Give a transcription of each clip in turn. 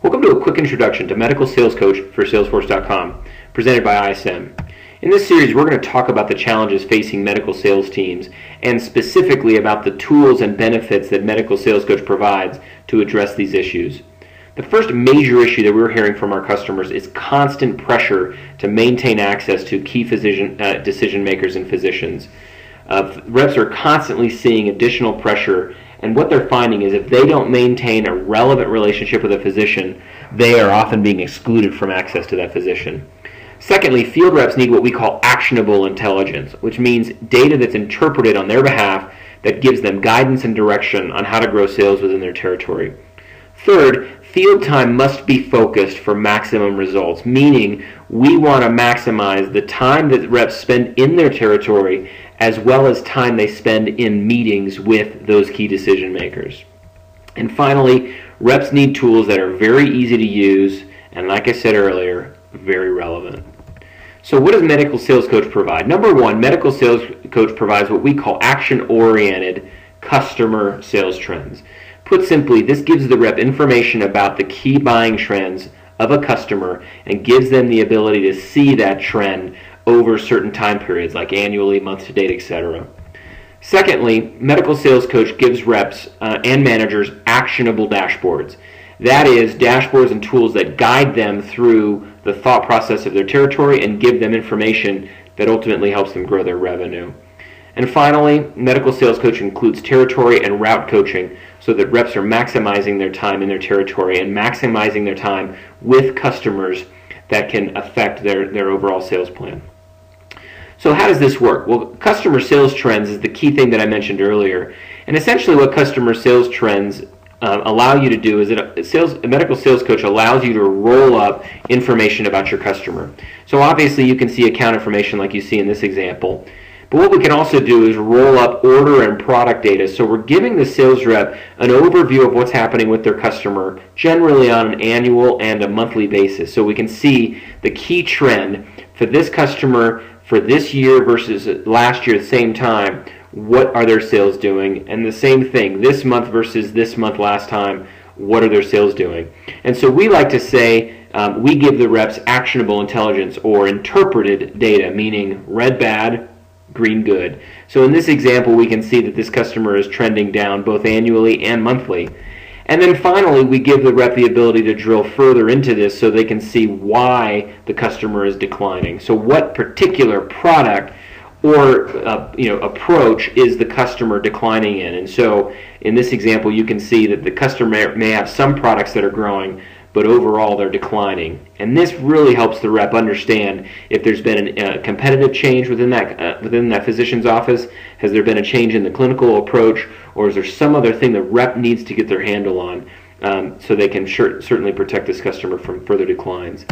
Welcome to a quick introduction to Medical Sales Coach for Salesforce.com, presented by ISM. In this series, we're going to talk about the challenges facing medical sales teams, and specifically about the tools and benefits that Medical Sales Coach provides to address these issues. The first major issue that we're hearing from our customers is constant pressure to maintain access to key decision makers and physicians. Reps are constantly seeing additional pressure, and what they're finding is if they don't maintain a relevant relationship with a physician, they are often being excluded from access to that physician. Secondly, field reps need what we call actionable intelligence, which means data that's interpreted on their behalf that gives them guidance and direction on how to grow sales within their territory. Third, field time must be focused for maximum results, meaning we want to maximize the time that reps spend in their territory as well as time they spend in meetings with those key decision makers. And finally, reps need tools that are very easy to use and, like I said earlier, very relevant. So what does Medical Sales Coach provide? Number one, Medical Sales Coach provides what we call action-oriented customer sales trends. Put simply, this gives the rep information about the key buying trends of a customer and gives them the ability to see that trend over certain time periods, like annually, month to date, etc. Secondly, Medical Sales Coach gives reps and managers actionable dashboards. That is, dashboards and tools that guide them through the thought process of their territory and give them information that ultimately helps them grow their revenue. And finally, Medical Sales Coach includes territory and route coaching so that reps are maximizing their time in their territory and maximizing their time with customers that can affect their overall sales plan. So how does this work? Well, customer sales trends is the key thing that I mentioned earlier. And essentially what customer sales trends allow you to do is that a Medical Sales Coach allows you to roll up information about your customer. So obviously you can see account information like you see in this example. But what we can also do is roll up order and product data. So we're giving the sales rep an overview of what's happening with their customer, generally on an annual and a monthly basis. So we can see the key trend for this customer for this year versus last year at the same time. What are their sales doing? And the same thing, this month versus this month last time, what are their sales doing? And so we like to say we give the reps actionable intelligence or interpreted data, meaning red bad, green good. So in this example, we can see that this customer is trending down both annually and monthly. And then finally, we give the rep the ability to drill further into this so they can see why the customer is declining. So what particular product or approach is the customer declining in? And so in this example, you can see that the customer may have some products that are growing, but overall they're declining. And this really helps the rep understand if there's been a competitive change within that physician's office, has there been a change in the clinical approach, or is there some other thing the rep needs to get their handle on so they can certainly protect this customer from further declines.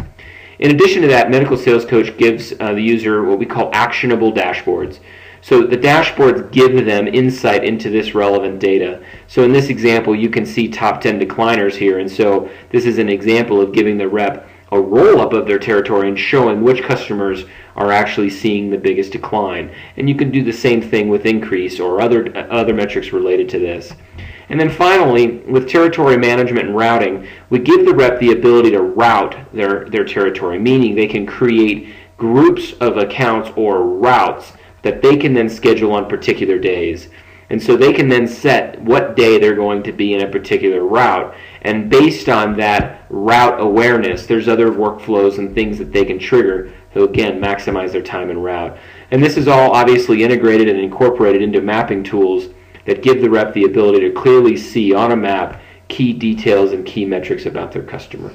In addition to that, Medical Sales Coach gives the user what we call actionable dashboards. So the dashboards give them insight into this relevant data. So in this example, you can see top 10 decliners here. And so this is an example of giving the rep a roll-up of their territory and showing which customers are actually seeing the biggest decline. And you can do the same thing with increase or other metrics related to this. And then finally, with territory management and routing, we give the rep the ability to route their territory, meaning they can create groups of accounts or routes that they can then schedule on particular days. And so they can then set what day they're going to be in a particular route. And based on that route awareness, there's other workflows and things that they can trigger to, again, maximize their time en route. And this is all obviously integrated and incorporated into mapping tools that give the rep the ability to clearly see on a map key details and key metrics about their customer.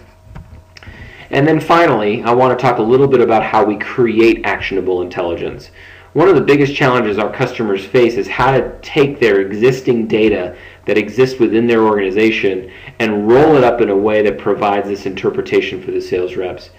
And then finally, I want to talk a little bit about how we create actionable intelligence. One of the biggest challenges our customers face is how to take their existing data that exists within their organization and roll it up in a way that provides this interpretation for the sales reps.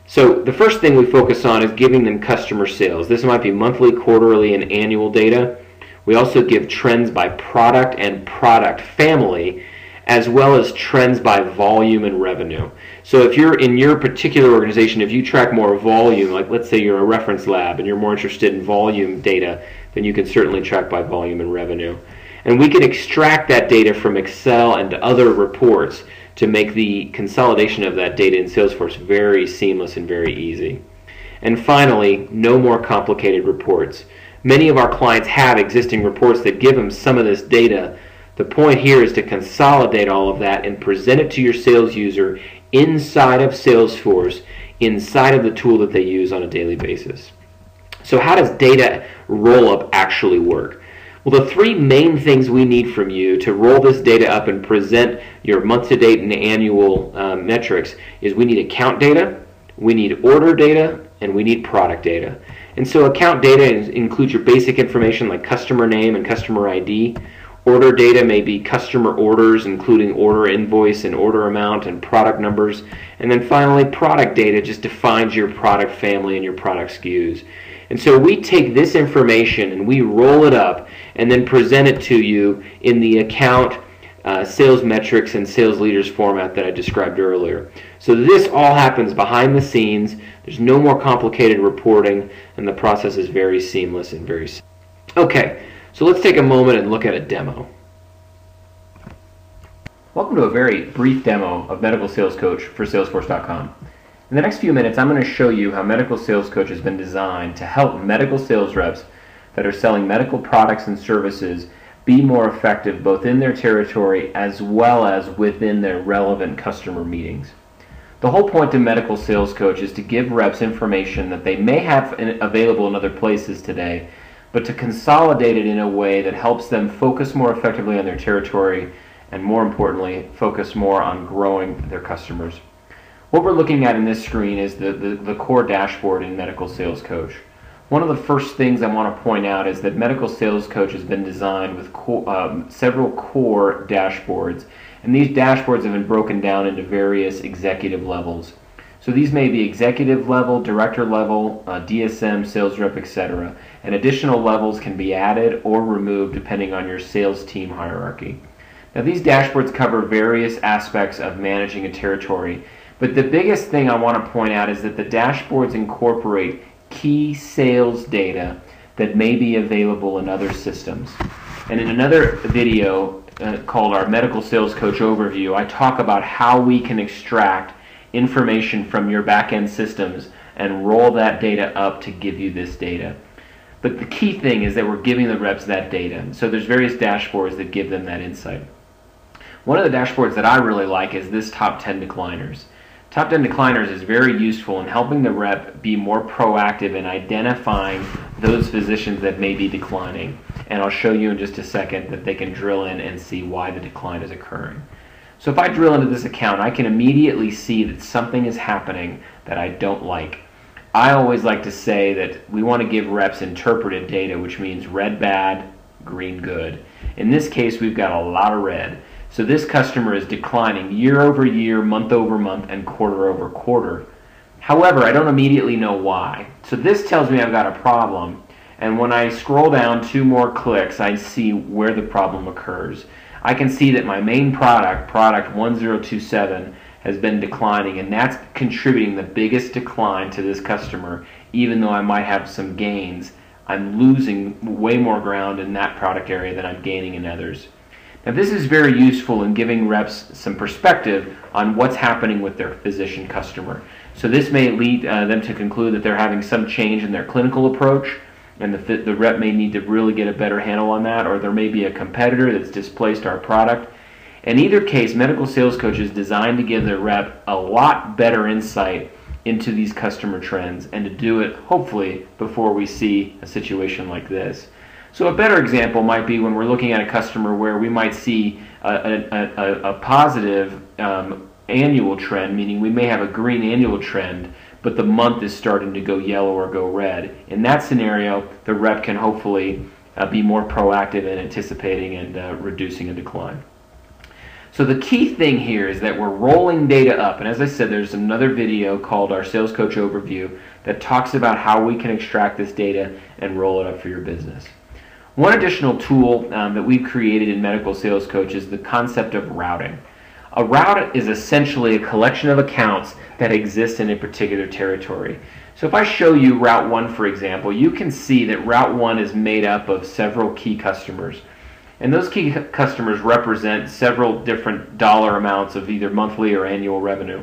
So the first thing we focus on is giving them customer sales. This might be monthly, quarterly, and annual data. We also give trends by product and product family, as well as trends by volume and revenue. So if you're in your particular organization, if you track more volume, like let's say you're a reference lab and you're more interested in volume data, then you can certainly track by volume and revenue. And we can extract that data from Excel and other reports to make the consolidation of that data in Salesforce very seamless and very easy. And finally, no more complicated reports. Many of our clients have existing reports that give them some of this data. The point here is to consolidate all of that and present it to your sales user inside of Salesforce, inside of the tool that they use on a daily basis. So how does data roll-up actually work? Well, the three main things we need from you to roll this data up and present your month-to-date and annual metrics is we need account data, we need order data, and we need product data. And so account data includes your basic information like customer name and customer ID. Order data may be customer orders, including order invoice and order amount and product numbers. And then finally, product data just defines your product family and your product SKUs. And so we take this information and we roll it up and then present it to you in the account, sales metrics, and sales leaders format that I described earlier. So this all happens behind the scenes. There's no more complicated reporting, and the process is very seamless and very simple. Okay, so let's take a moment and look at a demo. Welcome to a very brief demo of Medical Sales Coach for Salesforce.com. In the next few minutes, I'm going to show you how Medical Sales Coach has been designed to help medical sales reps that are selling medical products and services be more effective both in their territory as well as within their relevant customer meetings. The whole point of Medical Sales Coach is to give reps information that they may have available in other places today, but to consolidate it in a way that helps them focus more effectively on their territory and, more importantly, focus more on growing their customers. What we're looking at in this screen is the core dashboard in Medical Sales Coach. One of the first things I want to point out is that Medical Sales Coach has been designed with several core dashboards, and these dashboards have been broken down into various executive levels. So these may be executive level, director level, DSM, sales rep, etc. And additional levels can be added or removed depending on your sales team hierarchy. Now these dashboards cover various aspects of managing a territory, but the biggest thing I want to point out is that the dashboards incorporate key sales data that may be available in other systems. And in another video called our Medical Sales Coach Overview, I talk about how we can extract information from your back-end systems and roll that data up to give you this data. But the key thing is that we're giving the reps that data. So there's various dashboards that give them that insight. One of the dashboards that I really like is this top 10 decliners. Top 10 decliners is very useful in helping the rep be more proactive in identifying those physicians that may be declining. And I'll show you in just a second that they can drill in and see why the decline is occurring. So if I drill into this account, I can immediately see that something is happening that I don't like. I always like to say that we want to give reps interpreted data, which means red bad, green good. In this case, we've got a lot of red. So this customer is declining year over year, month over month, and quarter over quarter. However, I don't immediately know why. So this tells me I've got a problem. And when I scroll down 2 more clicks, I see where the problem occurs. I can see that my main product 1027, has been declining, and that's contributing the biggest decline to this customer. Even though I might have some gains, I'm losing way more ground in that product area than I'm gaining in others. Now this is very useful in giving reps some perspective on what's happening with their physician customer. So this may lead them to conclude that they're having some change in their clinical approach, and the rep may need to really get a better handle on that, or there may be a competitor that's displaced our product. In either case, Medical Sales Coach is designed to give the rep a lot better insight into these customer trends, and to do it hopefully before we see a situation like this. So a better example might be when we're looking at a customer where we might see a positive annual trend, meaning we may have a green annual trend, but the month is starting to go yellow or go red. In that scenario, the rep can hopefully be more proactive in anticipating and reducing a decline. So the key thing here is that we're rolling data up, and as I said, there's another video called our Sales Coach Overview that talks about how we can extract this data and roll it up for your business. One additional tool that we've created in Medical Sales Coach is the concept of routing. A route is essentially a collection of accounts that exist in a particular territory. So if I show you Route 1, for example, you can see that Route 1 is made up of several key customers. And those key customers represent several different dollar amounts of either monthly or annual revenue.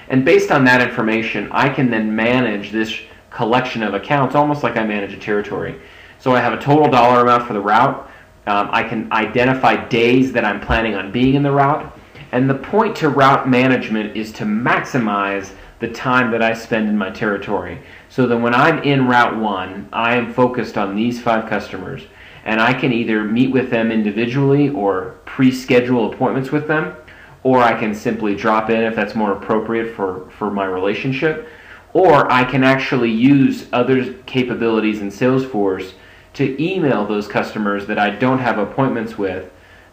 And based on that information, I can then manage this collection of accounts almost like I manage a territory. So I have a total dollar amount for the route. I can identify days that I'm planning on being in the route. And the point to route management is to maximize the time that I spend in my territory. So that when I'm in Route 1, I am focused on these 5 customers. And I can either meet with them individually or pre-schedule appointments with them, or I can simply drop in if that's more appropriate for my relationship, or I can actually use other capabilities in Salesforce to email those customers that I don't have appointments with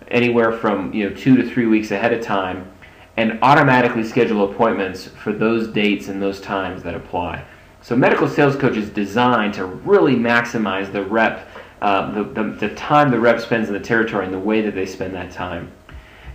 anywhere from 2 to 3 weeks ahead of time, and automatically schedule appointments for those dates and those times that apply. So Medical Sales Coach is designed to really maximize the rep, the time the rep spends in the territory and the way that they spend that time.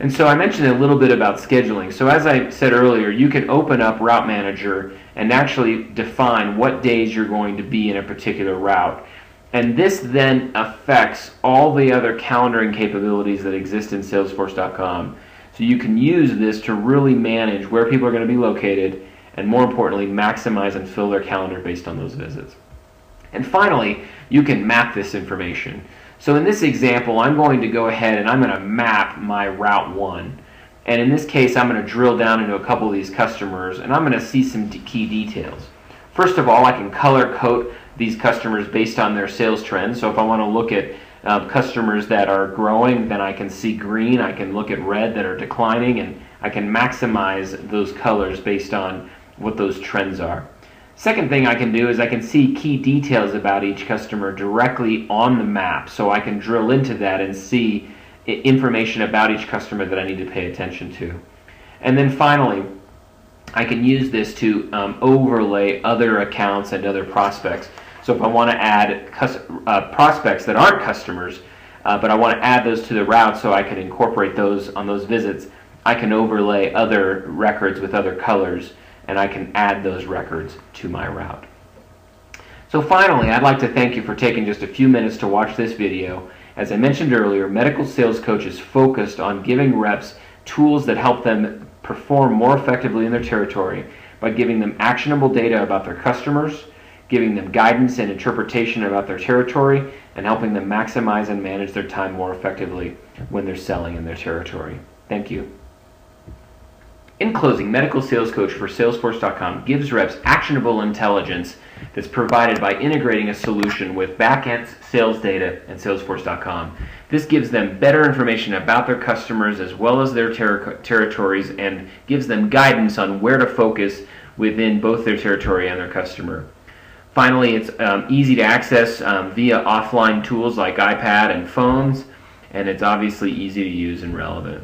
And so I mentioned a little bit about scheduling. So as I said earlier, you can open up Route Manager and actually define what days you're going to be in a particular route. And this then affects all the other calendaring capabilities that exist in Salesforce.com. So you can use this to really manage where people are going to be located and, more importantly, maximize and fill their calendar based on those visits. And finally, you can map this information. So in this example, I'm going to go ahead and I'm going to map my Route 1. And in this case, I'm going to drill down into a couple of these customers and I'm going to see some key details. First of all, I can color code these customers based on their sales trends. So if I want to look at customers that are growing, then I can see green. I can look at red that are declining, and I can maximize those colors based on what those trends are. Second thing I can do is I can see key details about each customer directly on the map, so I can drill into that and see information about each customer that I need to pay attention to. And then finally, I can use this to overlay other accounts and other prospects. So if I want to add prospects that aren't customers, but I want to add those to the route so I can incorporate those on those visits, I can overlay other records with other colors, and I can add those records to my route. So finally, I'd like to thank you for taking just a few minutes to watch this video. As I mentioned earlier, Medical Sales Coach is focused on giving reps tools that help them perform more effectively in their territory by giving them actionable data about their customers, giving them guidance and interpretation about their territory, and helping them maximize and manage their time more effectively when they're selling in their territory. Thank you. In closing, Medical Sales Coach for Salesforce.com gives reps actionable intelligence that's provided by integrating a solution with back-end sales data and Salesforce.com. This gives them better information about their customers as well as their territories, and gives them guidance on where to focus within both their territory and their customer. Finally, it's easy to access via offline tools like iPad and phones, and it's obviously easy to use and relevant.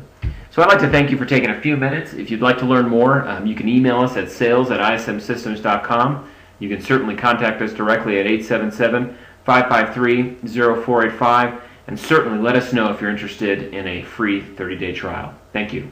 So I'd like to thank you for taking a few minutes. If you'd like to learn more, you can email us at sales@ismsystems.com. You can certainly contact us directly at 877-553-0485, and certainly let us know if you're interested in a free 30-day trial. Thank you.